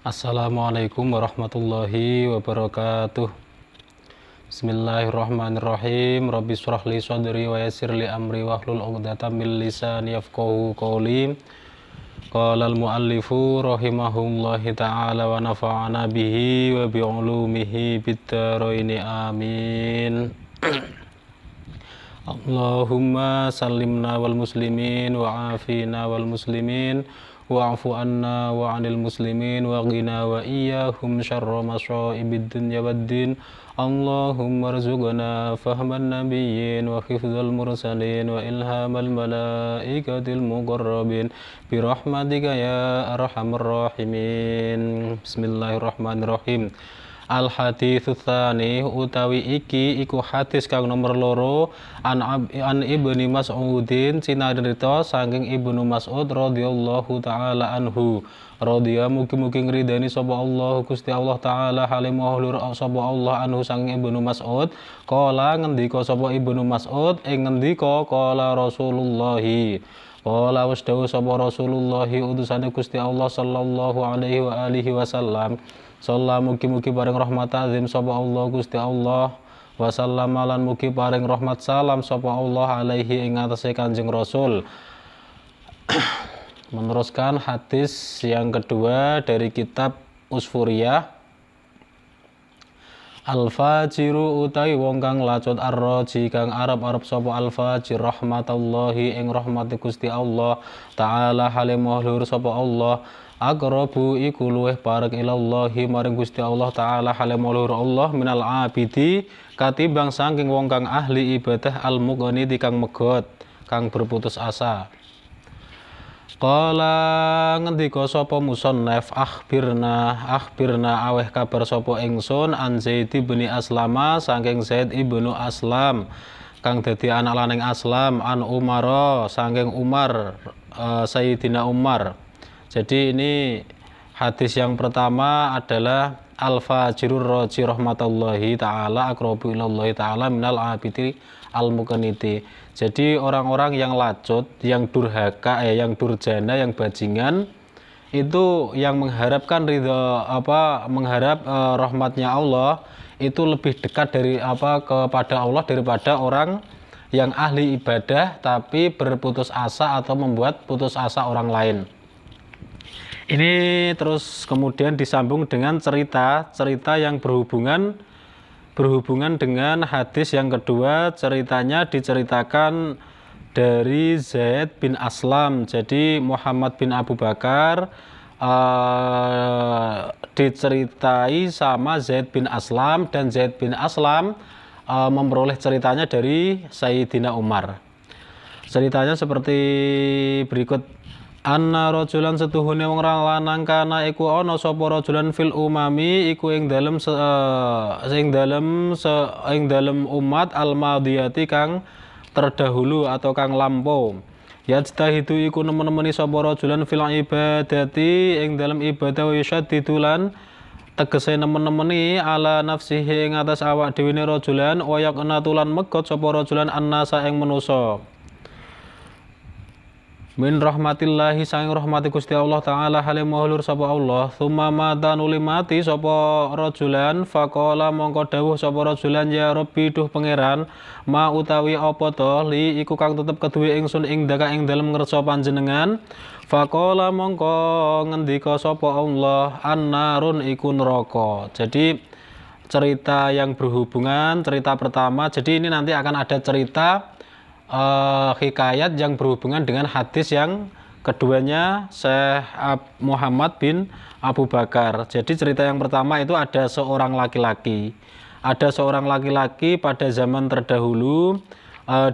Assalamualaikum warahmatullahi wabarakatuh. Bismillahirrahmanirrahim. Rabbi shrah li sadri wa yassir li amri wahlul 'uqdatam min lisani yafqahu qawli. Qala al-muallifu rahimahullahi ta'ala wa nafa'ana bihi wa bi 'ulumihi bid-dharaini amin. Allahumma sallimna wal muslimin wa afina wal muslimin wa'fu anna wa 'anil muslimin wa qina wa iyyahum syarra masya'ibid dunya waddin. Allahumma rzuqna fahman nabiyyin wa hifdzal mursalin wa ilhamal malaikatil muqarrabin bi rahmatika ya arhamar rahimin. Bismillahirrahmanirrahim. Al hadits tsani utawi iki iku hadis kang nomor loro an Ibnu Mas'udin cinarita saking Ibnu Mas'ud radhiyallahu taala anhu. Radhiya mugi-mugi ngridani sapa Allah Gusti Allah taala halim mahlur sapa Allah anhu saking Ibnu Mas'ud kala ngendika sapa Ibnu Mas'ud ing ngendika kala Rasulullah kala wis dawuh sapa Rasulullah utusane Gusti Allah sallallahu alaihi wa alihi wasallam. Sallallahu mugi-mugi paring rahmat azim sapa Allah Gusti Allah wa sallam lan mugi paring rahmat salam sapa Allah alaihi ing atase Kanjeng Rasul. Meneruskan hadis yang kedua dari kitab Usfuriyah. Al-fajiru utawi wong kang lacut arroji kang arep-arep sapa al-fajir rahmatallahi ing rahmati Gusti Allah taala halim mahlur sapa Allah aqrabu iku luweh parek ilallahi maring Gusti Allah taala halim mahlur Allah minal abidi katimbang saking wong kang ahli ibadah al-mughni kang megot kang berputus asa. Qala ngendika sapa musannaf akhbirna aweh kabar sapa ingsun an Zaid bin Aslama saking Zaid ibnu Aslam kang dadi anak lanang Aslam an Umar saking Umar Sayyidina Umar. Jadi ini hadis yang pertama adalah al-fajirur raji rahmatullahi ta'ala aqrabu ilallahi ta'ala minal abidi al-muqniti. Jadi orang-orang yang lacut, yang durhaka, yang durjana, yang bajingan itu yang mengharapkan mengharap rahmatnya Allah itu lebih dekat dari kepada Allah daripada orang yang ahli ibadah tapi berputus asa atau membuat putus asa orang lain. Ini terus kemudian disambung dengan cerita yang berhubungan dengan hadis yang kedua. Ceritanya diceritakan dari Zaid bin Aslam. Jadi Muhammad bin Abu Bakar diceritai sama Zaid bin Aslam dan Zaid bin Aslam memperoleh ceritanya dari Sayyidina Umar. Ceritanya seperti berikut. Anna rajulan setuhune wong lanang kana iku ana sapa rajulan fil umami iku ing dalem umat al-madiyati kang terdahulu atau kang lampau. Yajtahidu iku nemen-nemeni sapa rajulan fil ibadati ing dalem ibadah wa yusyaddidulan tegese nemen-nemeni ala nafsihi ing atas awak dhewe ne rajulan wa yaqnatulan megot sapa rajulan annasa ing manusa. Min rahmatillahi saking rahmati Gusti Allah taala halim mahlur sapa Allah tsumma mata nuli mati sapa rajulan faqala mongko dawuh sapa rajulan ya Rabbi duh pangeran ma utawi apa to li iku kang tetep keduwe ingsun ing daka ing dalem ngersa panjenengan faqala mongko ngendika sapa Allah annarun iku neraka. Jadi cerita yang berhubungan cerita pertama, jadi ini nanti akan ada cerita hikayat yang berhubungan dengan hadis yang keduanya Syekh Muhammad bin Abu Bakar. Jadi cerita yang pertama itu ada seorang laki-laki pada zaman terdahulu.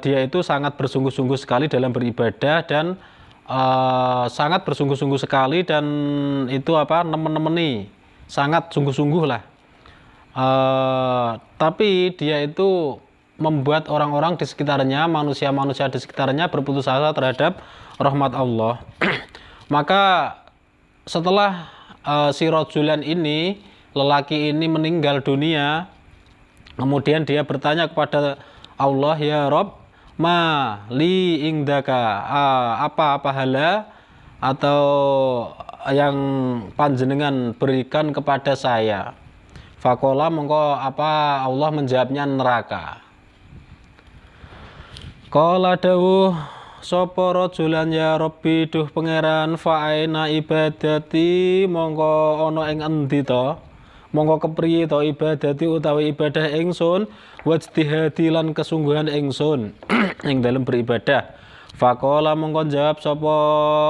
Dia itu sangat bersungguh-sungguh sekali dalam beribadah dan sangat bersungguh-sungguh sekali dan itu nemen-nemeni sangat sungguh-sungguh lah. Tapi dia itu membuat orang-orang di sekitarnya, manusia-manusia di sekitarnya berputus asa terhadap rahmat Allah. Maka setelah si rajulan ini, lelaki ini meninggal dunia, kemudian dia bertanya kepada Allah, ya Rob, ma li indaka apa pahala atau yang panjenengan berikan kepada saya? Faqala mongko apa Allah menjawabnya neraka. Qala dawuh sapa rajulan ya Rabbi duh pangeran fa aina ibadati mongko ana ing endi to? Mongko kepriye to ibadati utawi ibadah ingsun wajtihadi lan kesungguhan ingsun ing dalam beribadah. Faqala mongko jawab sapa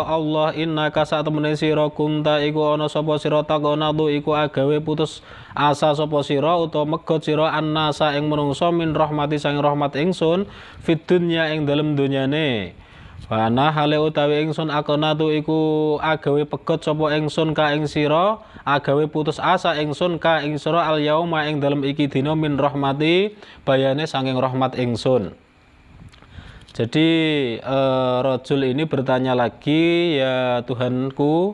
Allah innaka sak temene sira kunta iku ana sapa sira takonadu iku agawe putus asa sapa sira utawa megot sira annasa ing menungso min rahmati sang rahmat ingsun fid dunya ing dalem donyane. Wana hale utawi ingsun akonatu iku agawe pegot sapa ingsun ka ing sira agawe putus asa ingsun ka ing sira al yauma ing dalem iki dina min rahmati bayane saking rahmat ingsun. Jadi rajul ini bertanya lagi, ya Tuhanku,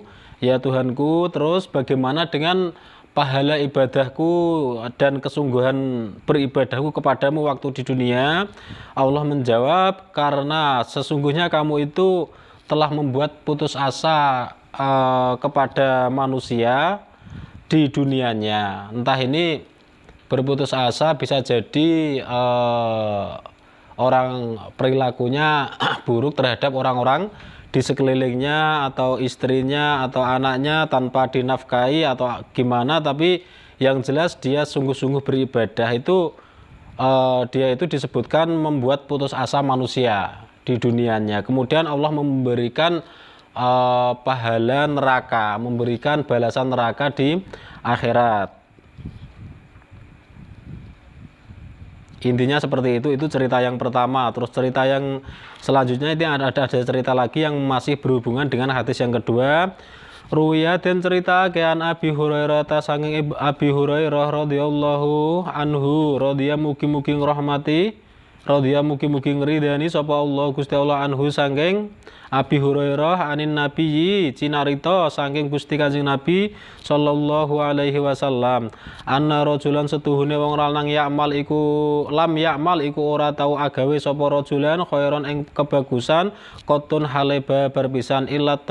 terus bagaimana dengan pahala ibadahku dan kesungguhan beribadahku kepadamu waktu di dunia? Allah menjawab, karena sesungguhnya kamu itu telah membuat putus asa kepada manusia di dunianya. Entah ini berputus asa bisa jadi orang perilakunya buruk terhadap orang-orang di sekelilingnya atau istrinya atau anaknya tanpa dinafkahi atau gimana, tapi yang jelas dia sungguh-sungguh beribadah itu dia itu disebutkan membuat putus asa manusia di dunianya. Kemudian Allah memberikan pahala neraka, memberikan balasan neraka di akhirat. Intinya seperti itu cerita yang pertama. Terus cerita yang selanjutnya itu ada cerita lagi yang masih berhubungan dengan hadis yang kedua. Ruwiya dan cerita kean Abi Hurairah sanging Abi Hurairah radhiyallahu anhu radhiya mugi-mugi ngrahmati radhiya mugi-mugi ngridani sapa Allah Gusti Allah anhu sanging Abi Hurairah anin nabiyyi cinarita saking Gusti Kanjeng Nabi sallallahu alaihi wasallam anna rajulan setuhune wong lanang ya'mal iku lam ya'mal iku ora tau agawe sapa rajulan khairon ing kebagusan qotun haleba berpisan illat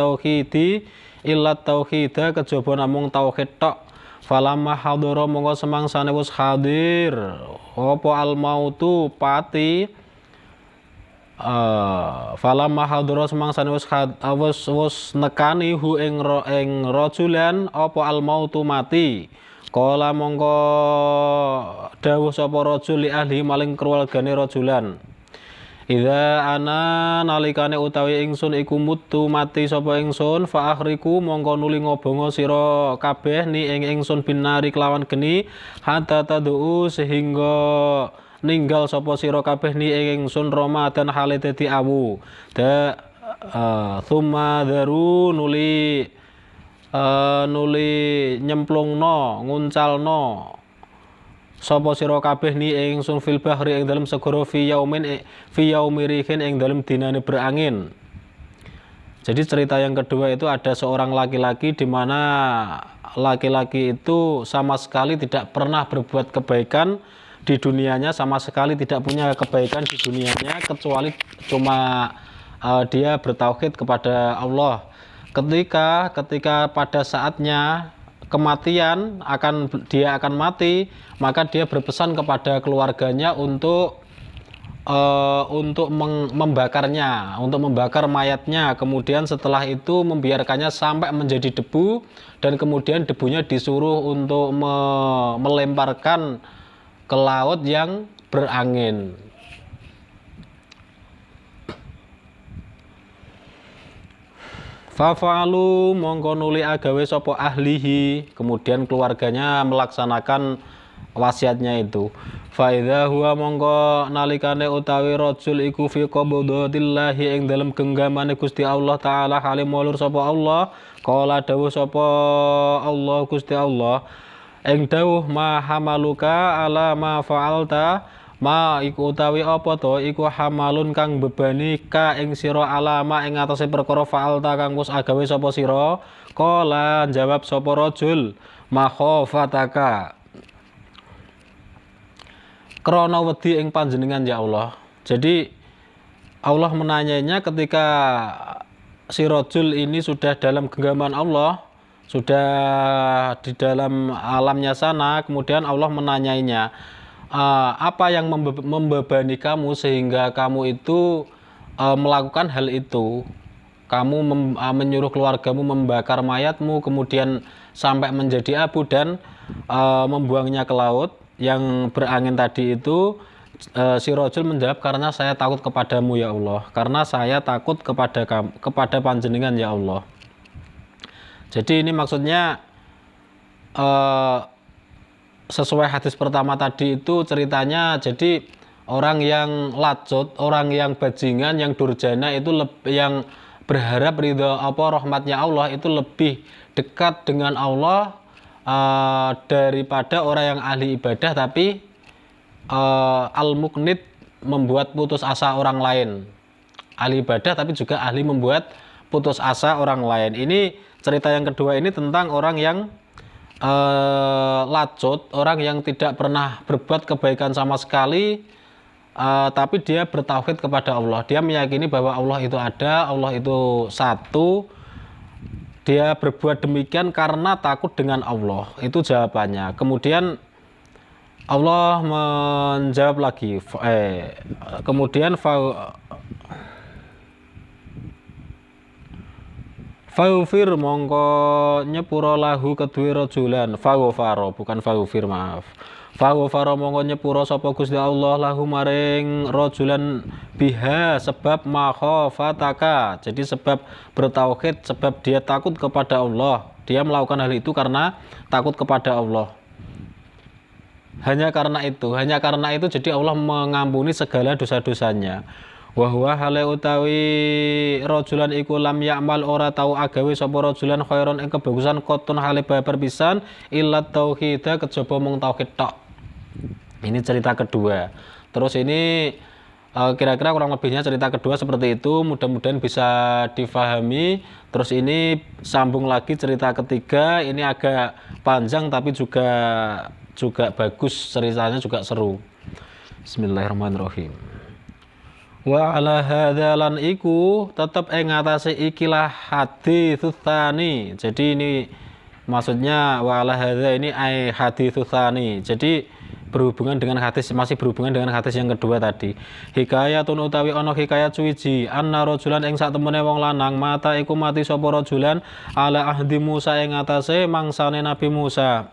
tauhida kejaba namung tauhid tok. Falamma hadara mongko semangsane wis hadir apa al mautu pati falamma hadara semangsane wis nekani hu ing rajulan apa al mautu mati. Kala mongko dawuh sapa rajul li ahli maling keluargane rajulan. Idza ana nalikane utawi ingsun iku mutu mati sapa ingsun fa akhriku mongko nuli ngobonga sira kabeh ni ing ingsun binari kelawan geni hatta taduu sehingga ninggal sapa sira kabeh ni ing ingsun Ramadan hale dadi awu thumma daru nuli nyemplungno nguncalno sapa sira kabeh ni ingsun fil bahri ing dalem segara fi yaumirihin ing dalem dinane berangin. Jadi cerita yang kedua itu ada seorang laki-laki di mana laki-laki itu sama sekali tidak pernah berbuat kebaikan di dunianya, sama sekali tidak punya kebaikan di dunianya kecuali cuma dia bertauhid kepada Allah. Ketika pada saatnya kematian dia akan mati, maka dia berpesan kepada keluarganya untuk membakarnya, untuk membakar mayatnya, kemudian setelah itu membiarkannya sampai menjadi debu dan kemudian debunya disuruh untuk melemparkan ke laut yang berangin. Fa'alu mongko nuli agawe sapa ahlihi, kemudian keluarganya melaksanakan wasiatnya itu. Fa idza huwa mongko nalikane utawi rajul iku fi qabdatillahi ing dalem genggamane Gusti Allah taala hale mulur sapa Allah, qala dawuh sapa Allah Gusti Allah ing dawuh ma hamaluka ala ma fa'alta. Ma iku utawi apa to iku hamalun kang bebani ka ing sira alama ing atase perkara fa'alta kang wis agawe sapa sira. Qala jawab sapa rajul makhofataka krana wedi ing panjenengan ya Allah. Jadi Allah menanyanya ketika si rajul ini sudah dalam genggaman Allah, sudah di dalam alamnya sana, kemudian Allah menanyainya, apa yang membebani kamu sehingga kamu itu melakukan hal itu? Kamu menyuruh keluargamu membakar mayatmu, kemudian sampai menjadi abu dan membuangnya ke laut yang berangin tadi itu. Si rajul menjawab, karena saya takut kepadamu ya Allah, karena saya takut kepada panjenengan ya Allah. Jadi ini maksudnya sesuai hadis pertama tadi itu ceritanya, jadi orang yang lacut, orang yang bajingan, yang durjana itu yang berharap ridho rahmatnya Allah itu lebih dekat dengan Allah daripada orang yang ahli ibadah tapi al-muqnit, membuat putus asa orang lain. Ahli ibadah tapi juga ahli membuat putus asa orang lain. Ini cerita yang kedua ini tentang orang yang lacut, orang yang tidak pernah berbuat kebaikan sama sekali, tapi dia bertauhid kepada Allah. Dia meyakini bahwa Allah itu ada, Allah itu satu. Dia berbuat demikian karena takut dengan Allah. Itu jawabannya. Kemudian Allah menjawab lagi, kemudian faufir mongko nyepuro lahu kedue rajulan, faufaro bukan faufir, maaf. Faufaro mongko nyepuro sapa Gusti Allah lahu maring rajulan biha, sebab makhafataka. Jadi sebab bertauhid, sebab dia takut kepada Allah. Dia melakukan hal itu karena takut kepada Allah. Hanya karena itu jadi Allah mengampuni segala dosa-dosanya. Wa huwa hale utawi rajulan iku lam ya'mal ora tau agawe sapa rajulan khairon ing kebagusan qotun hale babar pisan illa tauhid, kejaba mung tauhid tok. Ini cerita kedua. Terus ini kira-kira kurang lebihnya cerita kedua seperti itu, mudah-mudahan bisa difahami. Terus ini sambung lagi cerita ketiga, ini agak panjang tapi juga bagus, ceritanya juga seru. Bismillahirrahmanirrahim. Wa ala hadza lan iku tetep ing ngatasé ikilah hadits tsani. Jadi ini maksudnya wa ala hadza ini ai hadits tsani. Jadi berhubungan dengan hadis, masih berhubungan dengan hadis yang kedua tadi. Hikayatun utawi ana hikayat suwiji, anna rajulan ing sak temene wong lanang mata iku mati sapa rajulan ala ahdi Musa ing ngatasé mangsane Nabi Musa.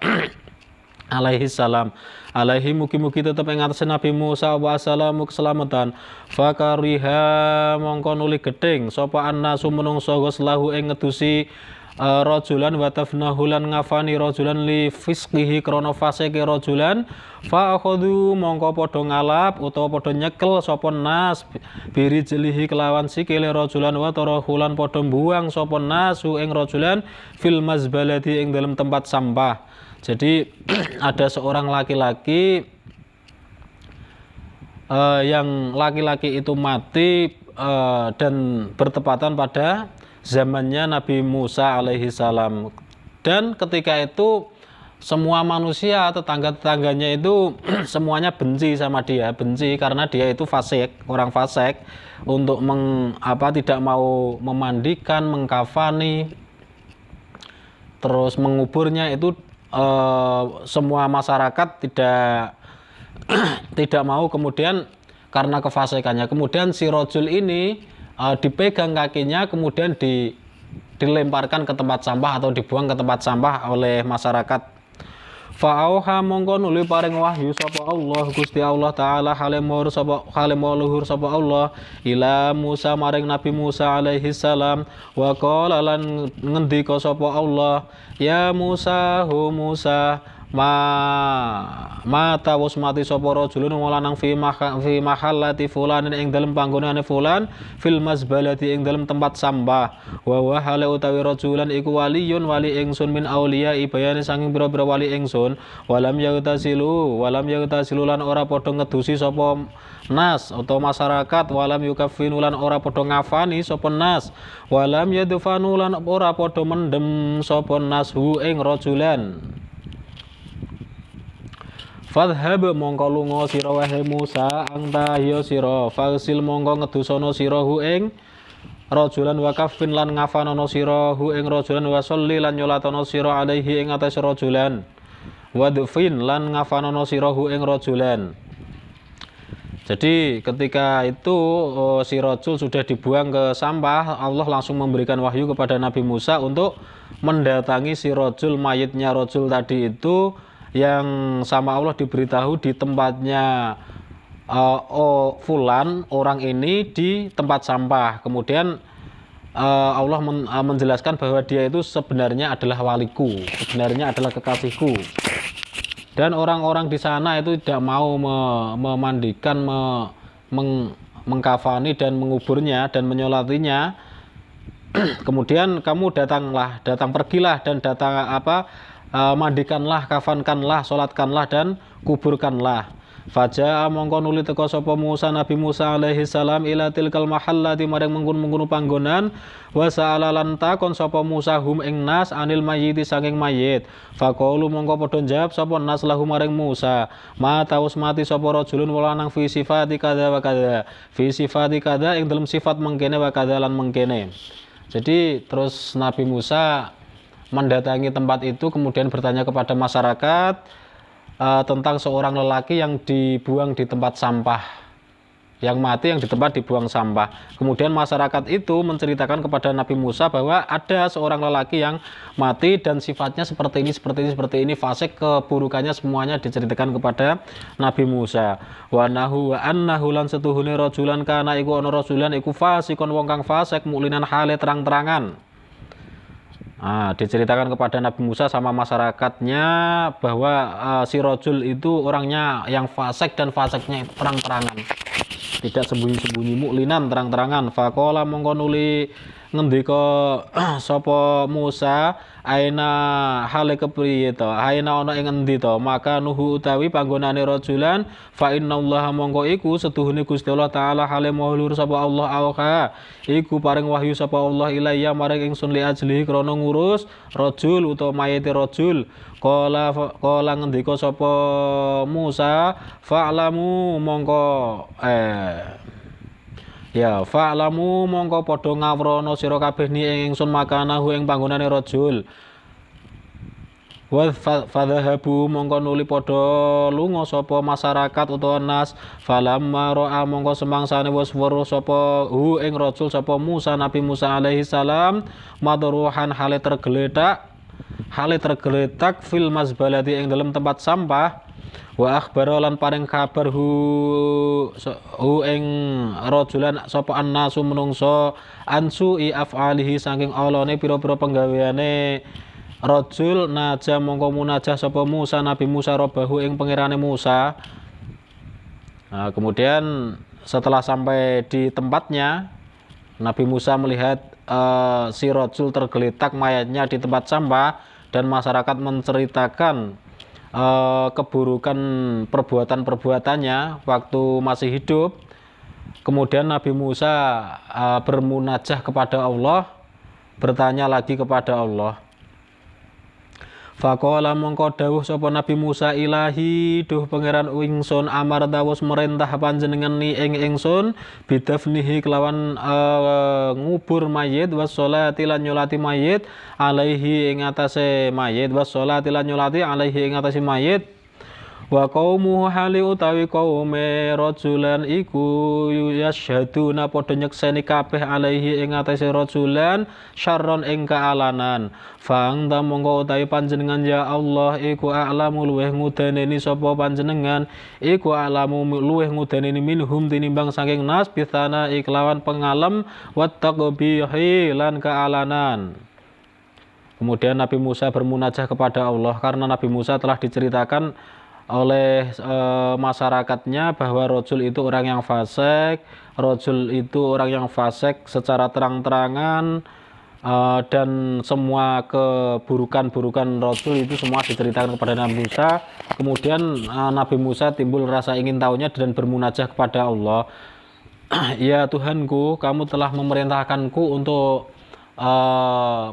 Alaihi salam, alaihi mugi-mugi tetep ing atase Nabi Musa wa assalamu keselamatan. Fakariha mongko nuli gedeng sapa annasu menungso goslahu ing ngedusi rajulan wa tafnahu lan ngafani rajulan li fisqihi krana fasike rajulan. Fa akhadhu mongko padha ngalap utawa padha nyekel sapa nas biri jelihi kelawan sikile rajulan wa tarahulan padha mbuang sapa nasu ing rajulan fil mazbalati ing dalam tempat sampah. Jadi ada seorang laki-laki yang laki-laki itu mati dan bertepatan pada zamannya Nabi Musa alaihi salam. Dan ketika itu semua manusia, tetangga-tetangganya itu semuanya benci sama dia, benci karena dia itu fasik, orang fasik, untuk tidak mau memandikan, mengkafani, terus menguburnya itu. Semua masyarakat tidak mau, kemudian karena kefasikannya kemudian si rajul ini dipegang kakinya kemudian dilemparkan ke tempat sampah atau dibuang ke tempat sampah oleh masyarakat. Fa'auha mongko nuli paring wahyu sapa Allah Gusti Allah taala halemur sapa Allah ila Musa maring Nabi Musa alaihi salam wa qala lan ngendika sapa Allah ya Musa hu Musa mata wis mati sapa rajulun wong lanang fi mahallati fulan ing dalem panggonane fulan fil mazbalati ing dalem tempat sampah wa hale utawi rajulan iku waliyun wali ingsun min auliya ibayane sanging pira-pira wali ingsun walam yagtasilu lan ora padha ngedusi sapa nas atau masyarakat walam yukaffinu lan ora padha ngafani sapa nas walam yadfanu lan ora padha mendem sapa nas hu ing rajulan. Fadhhab mongko lunga sira wahai Musa anta ya sira fasil mongko ngedusono sira hu ing rajulan wa kaffin lan ngafanono sira hu ing rajulan wa sholli lan nyolatono sira alaihi ing atase rajulan wa dhfin lan ngafanono sira hu ing rajulan. Jadi ketika itu si rajul sudah dibuang ke sampah, Allah langsung memberikan wahyu kepada Nabi Musa untuk mendatangi si rajul, mayitnya rajul tadi itu yang sama Allah diberitahu di tempatnya fulan, orang ini di tempat sampah. Kemudian Allah menjelaskan bahwa dia itu sebenarnya adalah waliku, sebenarnya adalah kekasihku. Dan orang-orang di sana itu tidak mau memandikan, mengkafani dan menguburnya dan menyolatinya. Kemudian kamu pergilah dan mandikanlah, kafankanlah, solatkanlah dan kuburkanlah. Faja'a mongko nuli teka sapa Musa Nabi Musa alaihi salam ila tilkal mahallati maring mengkono panggonan wa sa'ala lan takon sapa Musa hum ing nas anil mayyiti saking mayit. Faqalu mongko padha njawab sapa nas lahu maring Musa ma taus mati sapa rajulun walanang fi sifati kadza wa kadza fi sifati kadza ing dalam sifat mengkene wa kadza lan mengkene. Jadi terus Nabi Musa mendatangi tempat itu kemudian bertanya kepada masyarakat tentang seorang lelaki yang dibuang di tempat sampah, yang mati yang di tempat dibuang sampah. Kemudian masyarakat itu menceritakan kepada Nabi Musa bahwa ada seorang lelaki yang mati dan sifatnya seperti ini, fasik, keburukannya semuanya diceritakan kepada Nabi Musa. Wa annahu lan setuhune rajulan kana iku ana rajulan iku fasikon wong kang fasik muklinan hale terang-terangan. Diceritakan kepada Nabi Musa sama masyarakatnya bahwa si rajul itu orangnya yang fasik dan fasiknya terang-terangan, tidak sembunyi-sembunyi, muklinan terang-terangan. Faqala mongko nuli ngendika sapa Musa aina hale kepriye to, aina ana ing endi to, maka nuhu utawi panggonane rajulan fa innallaha mongko iku setuhune Gusti Allah taala hale maulur sapa Allah auha iku paring wahyu sapa Allah ilayya maring ingsun li ajli krana ngurus rajul utawa mayite rajul. Kala ngendika sapa Musa fa'lamu mongko fa'lamu mongko padha ngawrono sira kabeh ni ing ingsun makanahu ing panggonane rajul. Wa fadhahabu mongko nuli padha lunga sapa masyarakat utawa nas falamma ra'a mongko semangsane wis weruh sapa hu ing rajul sapa Musa Nabi Musa alaihi salam madruhan hale tergeletak fil mazbalati ing dalam tempat sampah. Wa akhbara lan paring kabar hu ing rajulan sapa annasu menungso ansui af'alihi saking alone pira-pira penggaweane rajul. Naja mongko munajah sapa Musa Nabi Musa robahu ing pangerane Musa. Kemudian setelah sampai di tempatnya Nabi Musa melihat si rajul tergeletak mayatnya di tempat sampah dan masyarakat menceritakan keburukan perbuatan-perbuatannya waktu masih hidup. Kemudian Nabi Musa bermunajah kepada Allah, bertanya lagi kepada Allah. Faqala mongko dawuh sapa Nabi Musa ilahi duh pangeran ingsun amar dawus merintah panjenengan ni ing ingsun bidafnihi kelawan ngubur mayit wassolati lan nyolati mayit alaihi ing atase mayit wassolati lan nyolati alaihi ing atase mayit. Wa qaumuhu hali utawi qaume rajulan iku yashhaduna padha nyekseni kabeh alaihi ing atase rajulan syarron ing kaalanan. Fangta mongko utawi panjenengan ya Allah iku a'lamu luweh ngudaneni sapa panjenengan iku a'lamu luweh ngudaneni minhum tinimbang saking nas bisana iklawan pengalem wattaqbihi lan kaalanan. Kemudian Nabi Musa bermunajah kepada Allah karena Nabi Musa telah diceritakan oleh masyarakatnya bahwa rajul itu orang yang fasik, rajul itu orang yang fasik secara terang-terangan, dan semua keburukan-burukan rajul itu semua diceritakan kepada Nabi Musa. Kemudian Nabi Musa timbul rasa ingin tahunya dan bermunajah kepada Allah. Ya Tuhanku, kamu telah memerintahkanku untuk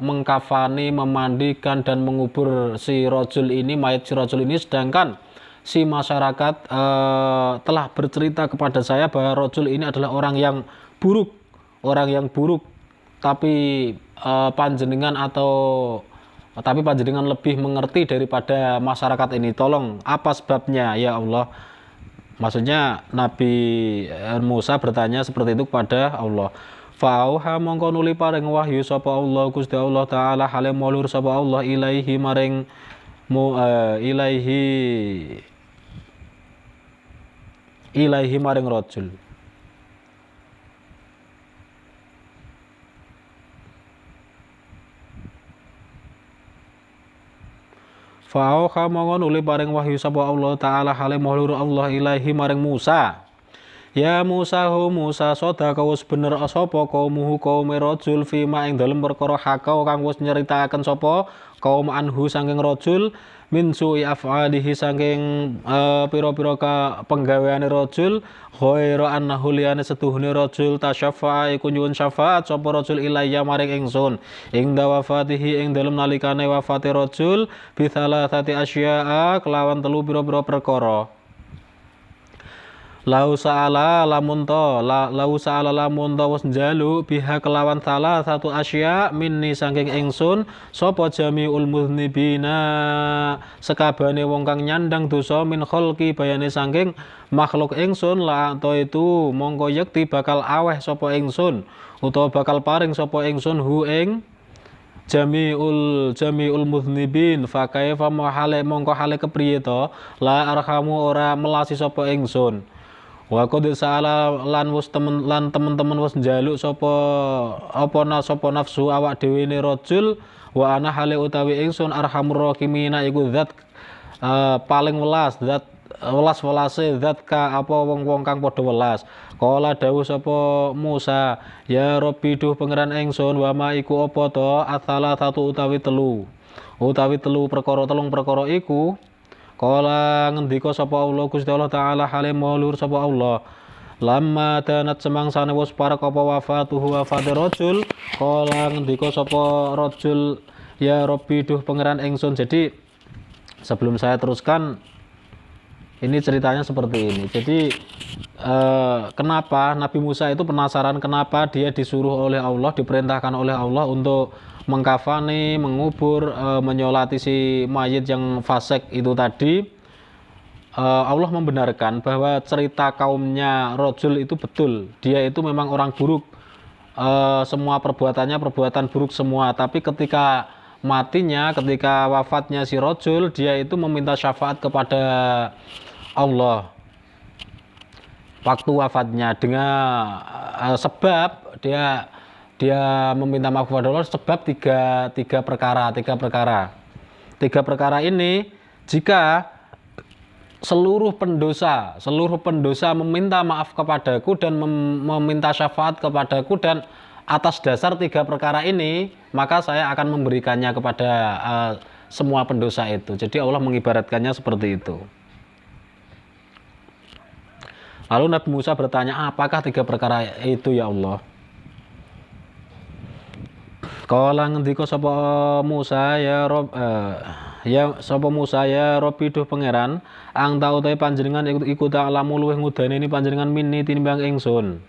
mengkafani, memandikan dan mengubur si rajul ini, mayat si rajul ini, sedangkan si masyarakat telah bercerita kepada saya bahwa rajul ini adalah orang yang buruk, tapi panjenengan lebih mengerti daripada masyarakat ini. Tolong, apa sebabnya ya Allah? Maksudnya Nabi Musa bertanya seperti itu kepada Allah. Fa'auha mongko nuli paring wahyu sapa Allah Gusti Allah taala hale mulur sapa Allah ilaihi maring ilaihi maring rajul. Fa'auha mongko nuli paring wahyu sapa Allah taala hale mulur Allah ilaihi maring Musa. Ya Musa Musa sadaka wis bener sapa kaumuhu kaume rajul fima ing dalem perkara hakau kang wis nyeritakaken sapa kaum anhu saking rajul min su'i af'alihi saking pira-pira penggaweane rajul ghaira annahu liyane setuhune rajul tasyaffa iku nyuwun syafaat sapa rajul ilayya maring ingsun ing dawafatihi ing dalem nalikane wafate rajul bi thalathati asya'a kelawan telu pira-pira perkara. Lau sa'ala lamun to wis njaluk biha kelawan salah satu asya minni saking ingsun sapa jamiul muznibina sekabane wong kang nyandang dosa min kholqi bayane saking makhluk ingsun la to itu mongko yekti bakal aweh sapa ingsun utawa bakal paring sapa ingsun hu ing jamiul muznibin fa kaifa mongko hale kepriye to la arhamu ora melasi sapa ingsun. Wa qad sa'ala lan temen-temen wis njaluk sapa nafsu awak dhewe ne rajul wa ana hale utawi ingsun arhamur rahimina iku zat paling welas zat welas-welase zat ka apa wong-wong kang padha welas. Kala dawuh sapa Musa ya Rabbi duh pangeran ingsun wa ma iku apa to asala satu utawi telu telung perkara iku. Kala ngendika sapa Allah Gusti Allah taala hale maulur sapa Allah lamma danat semangsane wis parek apa wafatuhu wafate rajul kala ngendika sapa rajul ya Rabbi duh pangeran ingsun. Jadi sebelum saya teruskan ini ceritanya seperti ini. Jadi kenapa Nabi Musa itu penasaran kenapa dia disuruh oleh Allah, diperintahkan oleh Allah untuk mengkafani, mengubur, menyolati si mayit yang fasik itu tadi. Allah membenarkan bahwa cerita kaumnya rajul itu betul. Dia itu memang orang buruk. Semua perbuatannya perbuatan buruk semua. Tapi ketika matinya, ketika wafatnya si rajul, dia itu meminta syafaat kepada Allah. Waktu wafatnya dengan sebab dia meminta maaf kepada Allah sebab tiga perkara ini jika seluruh pendosa meminta maaf kepadaku dan meminta syafaat kepadaku dan atas dasar tiga perkara ini maka saya akan memberikannya kepada semua pendosa itu. Jadi Allah mengibaratkannya seperti itu. Lalu Nabi Musa bertanya, apakah tiga perkara itu ya Allah? Kala ngendika sapa Musa ya Rabbi duh pangeran ang tau te panjenengan iku ta'lamu luweh ngudane ini panjenengan minni tinimbang ingsun.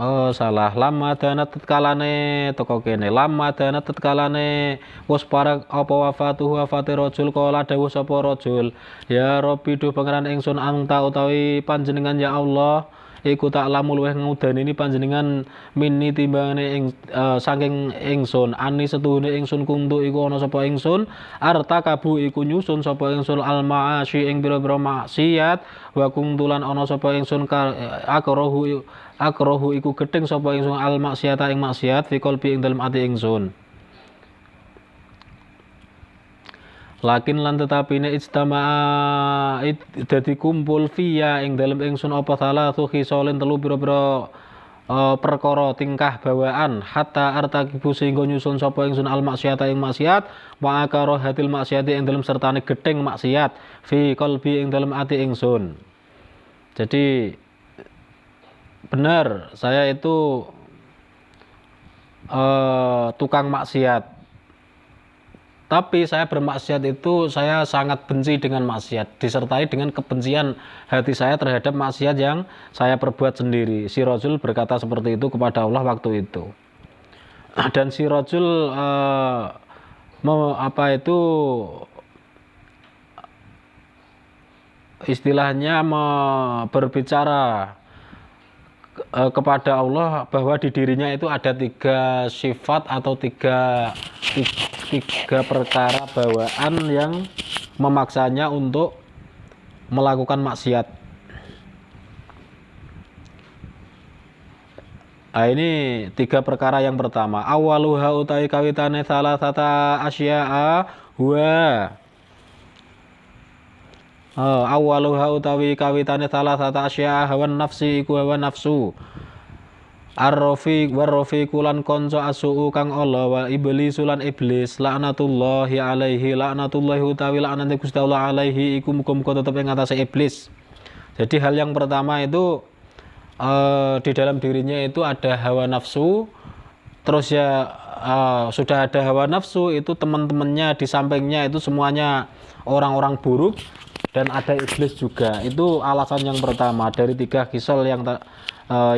Oh salah, lama danat tetkalane teko kene lama danat tetkalane wis parek apa wafate rajul kala dawuh sapa rajul ya Rabbi duh pangeran ingsun ang tau utawi panjenengan ya Allah iku tak lamu luweh ngudani panjenengan minni timbangane saking ingsun ani setuhune ingsun kuntu iku ana sapa ingsun arta kabu iku nyusun sapa ingsun al ma'asyi ing pira-pira maksiat wa kuntulan ana sapa ingsun akrohu iku gedeng sapa ingsun al maksiata ing maksiat fi qalbi ing dalem ati ingsun. Lakin lan tetapine ijtama'a dadi kumpul fiya ing dalem ingsun apa salah khisalin telu pira-pira perkara tingkah bawaan hatta artaqibu sehingga nyusun sapa ingsun al maksiata ing maksiat wa akara hatil maksiati ing dalem sertane gedeng maksiat fi qalbi ing dalem ati ingsun. Jadi benar saya itu tukang maksiat. Tapi saya bermaksiat itu saya sangat benci dengan maksiat, disertai dengan kebencian hati saya terhadap maksiat yang saya perbuat sendiri. Si rajul berkata seperti itu kepada Allah waktu itu. Dan si rajul istilahnya berbicara kepada Allah bahwa di dirinya itu ada 3 sifat atau tiga perkara bawaan yang memaksanya untuk melakukan maksiat. Nah, ini 3 perkara yang pertama. Awaluha utawi kawitane salasata asya'a huwa. Awaluha utawi kawitane salasata asya'a hawan nafsi iku hawa nafsu. Ar-rafiq war-rafiqu lan kanca asuu kang Allah wa iblisu lan iblis laknatullahi alaihi laknatullahi utawi laknate Gusti Allah alaihi iku muga-muga tetep ing atase iblis. Jadi hal yang pertama itu di dalam dirinya itu ada hawa nafsu. Terus ya sudah ada hawa nafsu itu teman-temannya di sampingnya itu semuanya orang-orang buruk dan ada iblis juga. Itu alasan yang pertama dari 3 kisah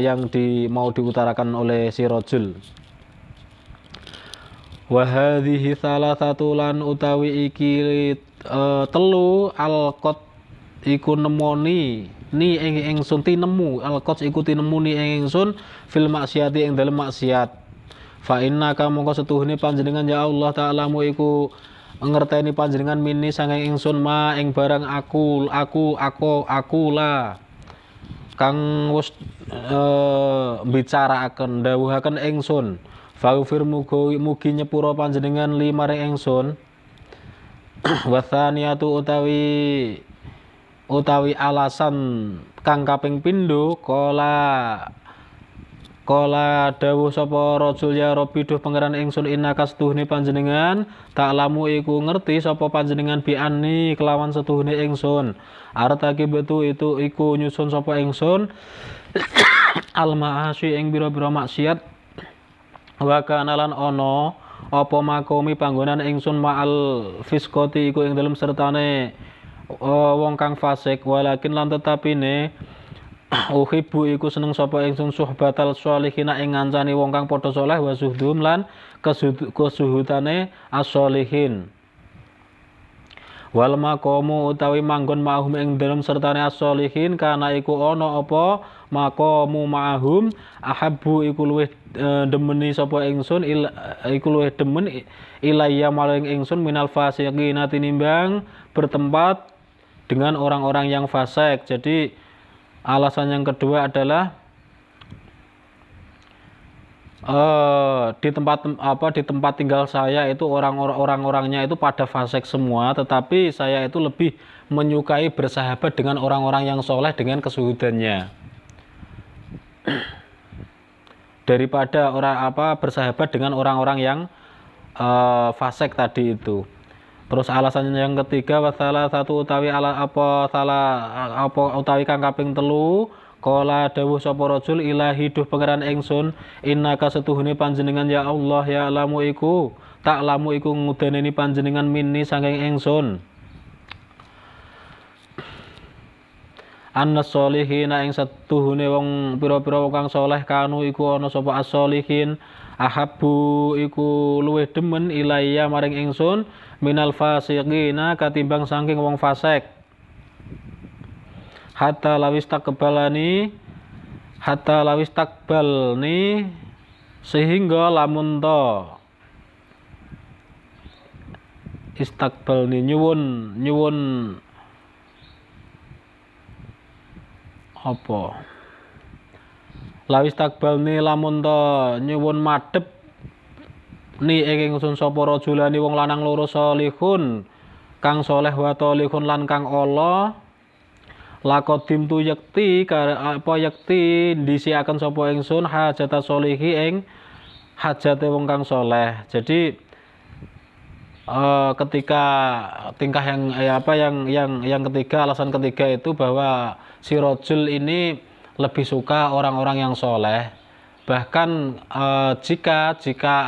yang mau diutarakan oleh si rajul. Wa hadhihi salasatu lan utawi iki telu alqat iku nemoni ni ing ingsun tinemu alqat iku tinemu ni ing ingsun fil maksiati ing dalem maksiat. Fa innaka mongko setuhune panjenengan ya Allah taala mu iku ngerteni panjenengan mini sanging ingsun ma ing barang aku lah kang wis bicaraaken dawuhaken ingsun faufir mugi nyepura panjenengan limaring ingsun wasaniatu utawi alasan kang kaping pindho Kala dawuh sapa rajul ya Rabbi duh pangeran ingsun innaka setuhne panjenengan taklamu iku ngerti sapa panjenengan bi'anni kelawan setuhne ingsun artaki betu itu iku nyusun sapa ingsun al ma'asi ing bira-bira maksiat wa kana lan ana apa makomi panggonan ingsun ma'al fiskoti iku ing dalem sertane wong kang fasik walakin lan tetapine uhibbu iku seneng sapa ingsun suhbatal sholihin ing ngancani wong kang padha saleh wa suhdum lan kesuhutane as-sholihin wal maqamu utawi manggon ma'hum ing dalem sertane as-sholihin kana iku ana apa maqamu ma'hum ahabbu iku luwih demeni sapa ingsun iku luwih demen ilayya maring ingsun minal fasiqin tinimbang bertempat dengan orang-orang yang fasik. Jadi alasan yang kedua adalah di tempat tinggal saya itu orang-orangnya itu pada fasik semua, tetapi saya itu lebih menyukai bersahabat dengan orang-orang yang soleh dengan kesuhudannya daripada bersahabat dengan orang-orang yang fasik tadi itu. Terus alasan yang ketiga wasalah satu utawi utawi kang kaping telu kala dawuh sapa rajul ilahi duh pangeran ingsun innaka setuhune panjenengan ya Allah ya lamu iku tak lamu iku ngudaneni panjenengan minni saking ingsun annas solihina ing setuhune wong pira-pira wong kang saleh kanu iku ana sapa as-solihin ahabbu iku luwih demen ilayya maring ingsun minal fasiqina katimbang saking wong fasik hatta lawis takbalni sehingga lamun to istakbalni nyuwun apa lawis takbalni lamun to nyuwun madhep ni ing ingsun sapa rajulani wong lanang loro salihun kang saleh wa talihun lan kang Allah laqadim tu yakti ndisiaken sapa ingsun hajata solihi ing hajate wong kang saleh. Jadi ketika tingkah yang ketiga, alasan ketiga itu bahwa si rajul ini lebih suka orang-orang yang soleh. Bahkan jika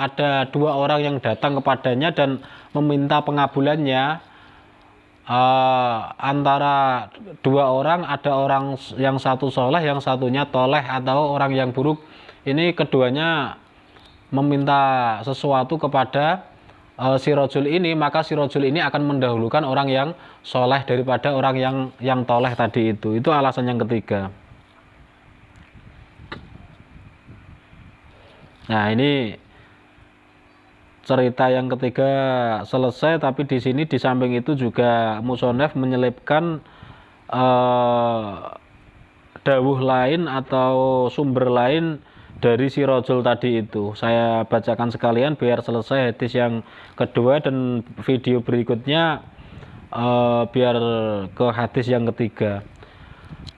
ada 2 orang yang datang kepadanya dan meminta pengabulannya antara dua orang, ada orang yang satu soleh, yang satunya toleh atau orang yang buruk. Ini keduanya meminta sesuatu kepada si rajul ini, maka si rajul ini akan mendahulukan orang yang soleh daripada orang yang toleh tadi itu. Itu alasan yang ketiga. Nah, ini cerita yang ketiga selesai, tapi di sini di samping itu juga musonef menyelipkan dawuh lain atau sumber lain dari si rajul tadi itu. Saya bacakan sekalian biar selesai hadis yang kedua, dan video berikutnya biar ke hadis yang ketiga.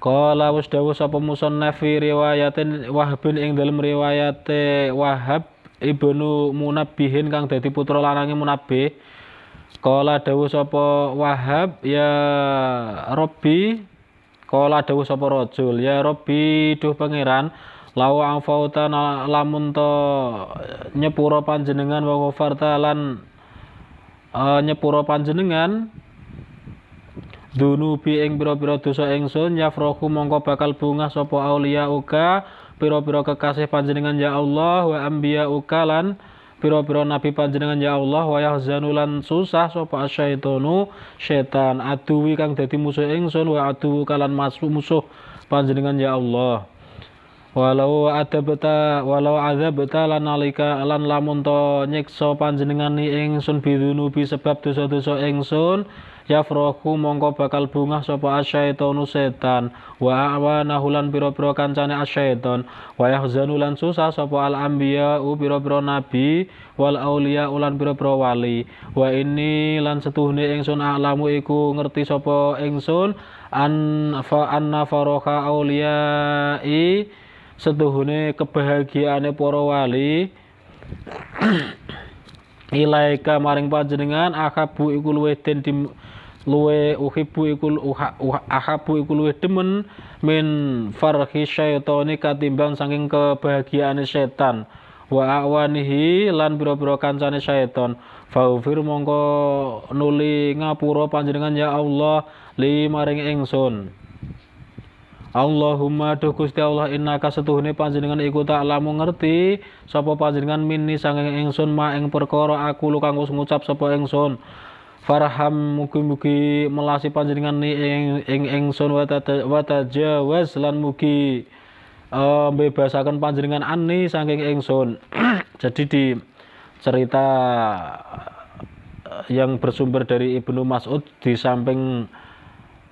Qala wis dawuh sapa musannaf fi riwayatin Wahbin ing dalem riwayate Wahab ibnu Munabbihin kang dadi putra lanange Munabbih. Qala dawuh sapa Wahab, ya Rabbi, qala dawuh sapa rajul, ya Rabbi duh pangeran, law afauta lamun to nyepura panjenengan wa ghafarta lan nyepura panjenengan dunubi ing pira-pira dosa ingsun, yafrahu mongko bakal bungah sapa auliya uka pira-pira kekasih panjenengan ya Allah, wa anbiya uka lan pira-pira nabi panjenengan ya Allah, wa yahzanu lan susah sapa asyaitonu setan aduwi kang dadi musuh ingsun, wa adu kalan musuh panjenengan ya Allah. Walau azabta lan nalika lan lamun to nyiksa panjenengan ni ingsun bidunubi sebab dosa-dosa ingsun, yafrahu mongko bakal bungah sapa asyaitonu setan, wa awanahu lan pira-pira kancane asyaiton, wa yahzanu lan susah sapa al anbiya pira-pira nabi, wal auliya lan pira-pira wali, wa ini lan setuhne ingsun alamu iku ngerti sapa ingsun anna faraha auliyai setuhune kebahagiaane para wali ilaika maring panjenengan akabu iku luwih den luwih uhibu iku ahabu iku luwih demen min farhi syaitoni katimbang saking kebahagiaane setan, wa awanihi lan pira-pira kancane syaiton, faufir mongko nuli ngapura panjenengan ya Allah li maring ingsun. Allahumma duh Gusti Allah, innaka setuhune panjenengan iku ta'lamu ngerti sapa panjenengan minni sanging ingsun ma ing perkara aku lu kang wis ngucap sapa ingsun. Farham mugi-mugi melasi panjenengan ni ing ingsun wa tajawaz lan mugi bebasaken panjenengan ani saking ingsun. Jadi di cerita yang bersumber dari Ibnu Mas'ud, di samping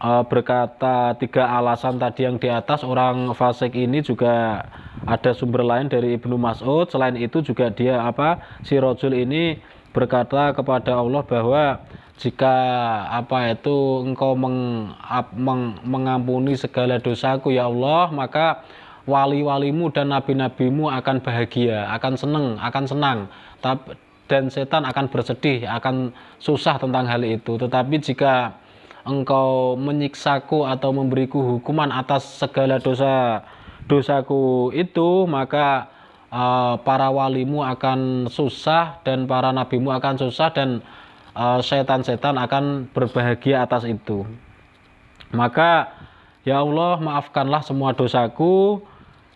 berkata tiga alasan tadi yang di atas orang fasik ini, juga ada sumber lain dari Ibnu Mas'ud. Selain itu juga dia si rajul ini berkata kepada Allah bahwa jika engkau mengampuni segala dosaku ya Allah, maka wali-walimu dan nabi-nabimu akan bahagia, akan senang, dan setan akan bersedih, akan susah tentang hal itu. Tetapi jika engkau menyiksaku atau memberiku hukuman atas segala dosaku itu, maka para walimu akan susah dan para nabimu akan susah, dan setan-setan akan berbahagia atas itu. Maka ya Allah, maafkanlah semua dosaku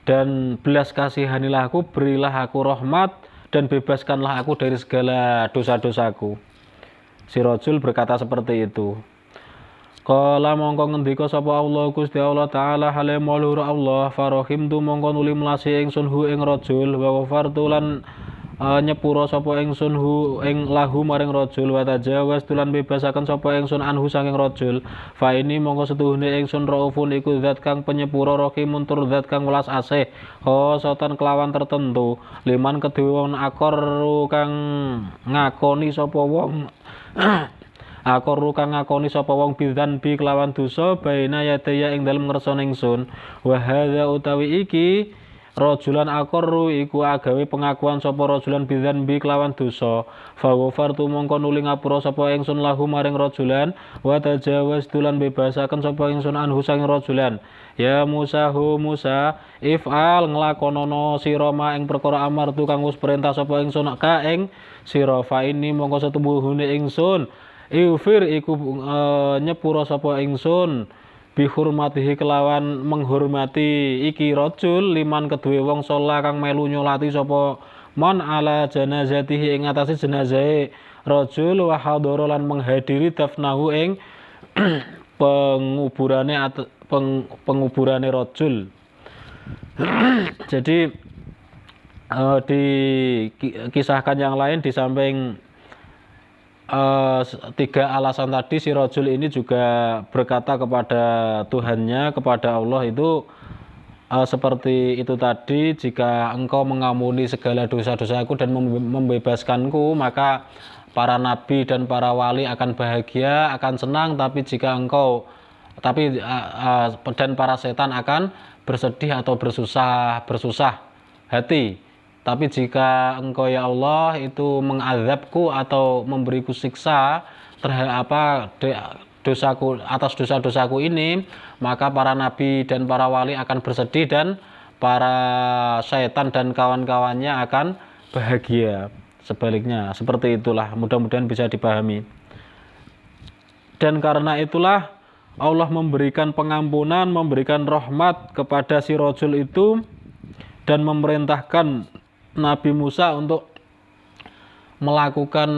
dan belas kasihanilah aku, berilah aku rahmat dan bebaskanlah aku dari segala dosa-dosaku. Si rajul berkata seperti itu. Qala mongko ngendika sapa Allah Gusti Allah taala hale maulur Allah, farahimtu mongko nuli melasi ingsun hu ing rajul, wa ghafartu lan nyepura sapa ingsun hu ing lahu maring rajul, wa tajawaz tulan bebasaken sapa ingsun anhu saking rajul. Fa ini mongko setuhune ingsun raufun iku zat kang penyepura, rahimun tur zat kang welas asih, khosotan kelawan tertentu, liman kedue wong akor kang ngakoni sapa wong akor kang ngakoni sapa wong bidzan bi kelawan dosa baina yadaya ing dalem ngersane ingsun. Wa hadza utawi iki rajulan aqarru iku agawe pengakuan sapa rajulan bidzanbi kelawan dosa fa ghafartu mongko nuli ngapura sapa ingsun lahu maring rajulan wa tajawaz tulan bebasaken sapa ingsun anhu sang rajulan ya Musa hu Musa if'al nglakonono sira ma ing perkara amartu kang wis perintah sapa ingsun ka ing sira fa ini mongko setubuhune ingsun Iufir iku nyepura sapa ingsun bihurmatihi kelawan menghormati iki rajul liman kedue wong sholat kang melu nyolati sapa mon ala janazatihi ing atase jenazahe rajul wa hadara lan menghadiri dafnahu ing penguburane rajul. Jadi dikisahkan yang lain di samping tiga alasan tadi si rajul ini juga berkata kepada Tuhannya, kepada Allah itu seperti itu tadi, jika engkau mengampuni segala dosa-dosaku dan membebaskanku maka para nabi dan para wali akan bahagia, akan senang, tapi jika engkau dan para setan akan bersedih atau bersusah hati. Tapi jika engkau ya Allah itu mengazabku atau memberiku siksa terhadap dosaku atas dosa-dosaku ini, maka para nabi dan para wali akan bersedih dan para syaitan dan kawan-kawannya akan bahagia. Sebaliknya, seperti itulah, mudah-mudahan bisa dipahami. Dan karena itulah Allah memberikan pengampunan, memberikan rahmat kepada si rajul itu dan memerintahkan Nabi Musa untuk melakukan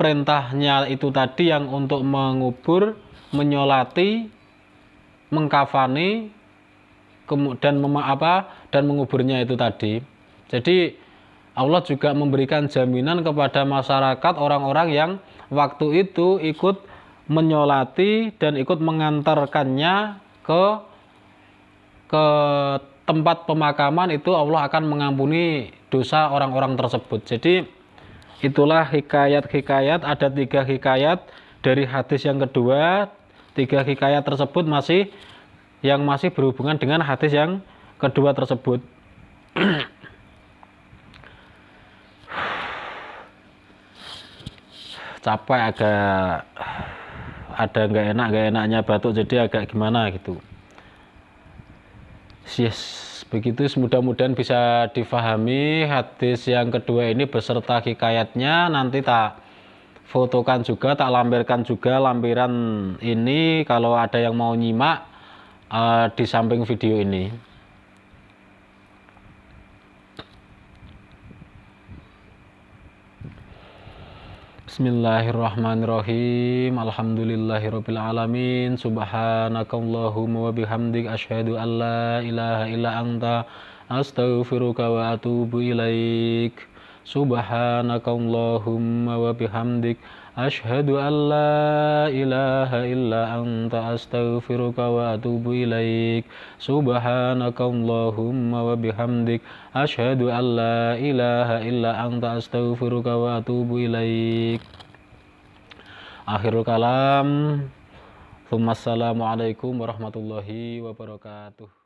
perintahnya itu tadi yang untuk mengubur, menyolati, mengkafani, dan menguburnya itu tadi. Jadi Allah juga memberikan jaminan kepada masyarakat orang-orang yang waktu itu ikut menyolati dan ikut mengantarkannya ke tempat pemakaman itu, Allah akan mengampuni dosa orang-orang tersebut. Jadi itulah hikayat-hikayat, ada 3 hikayat dari hadis yang kedua. 3 hikayat tersebut masih berhubungan dengan hadis yang kedua tersebut. Capek, agak ada nggak enaknya batuk, jadi agak gimana gitu. Yes, begitu, mudah-mudahan bisa difahami hadis yang kedua ini beserta hikayatnya. Nanti tak fotokan juga, tak lampirkan juga lampiran ini kalau ada yang mau nyimak di samping video ini. Bismillahirrahmanirrahim. Alhamdulillahirabbil alamin. Subhanakallahumma wa bihamdik asyhadu an la ilaha illa anta astaghfiruka wa atubu ilaik. Subhanakallahumma wa bihamdik asyhadu an la ilaha illa anta astaghfiruka wa atubu ilaik. Subhanakallahumma wa bihamdik asyhadu an la ilaha illa anta astaghfiruka wa atubu ilaik. Akhirul kalam. Assalamualaikum warahmatullahi wabarakatuh.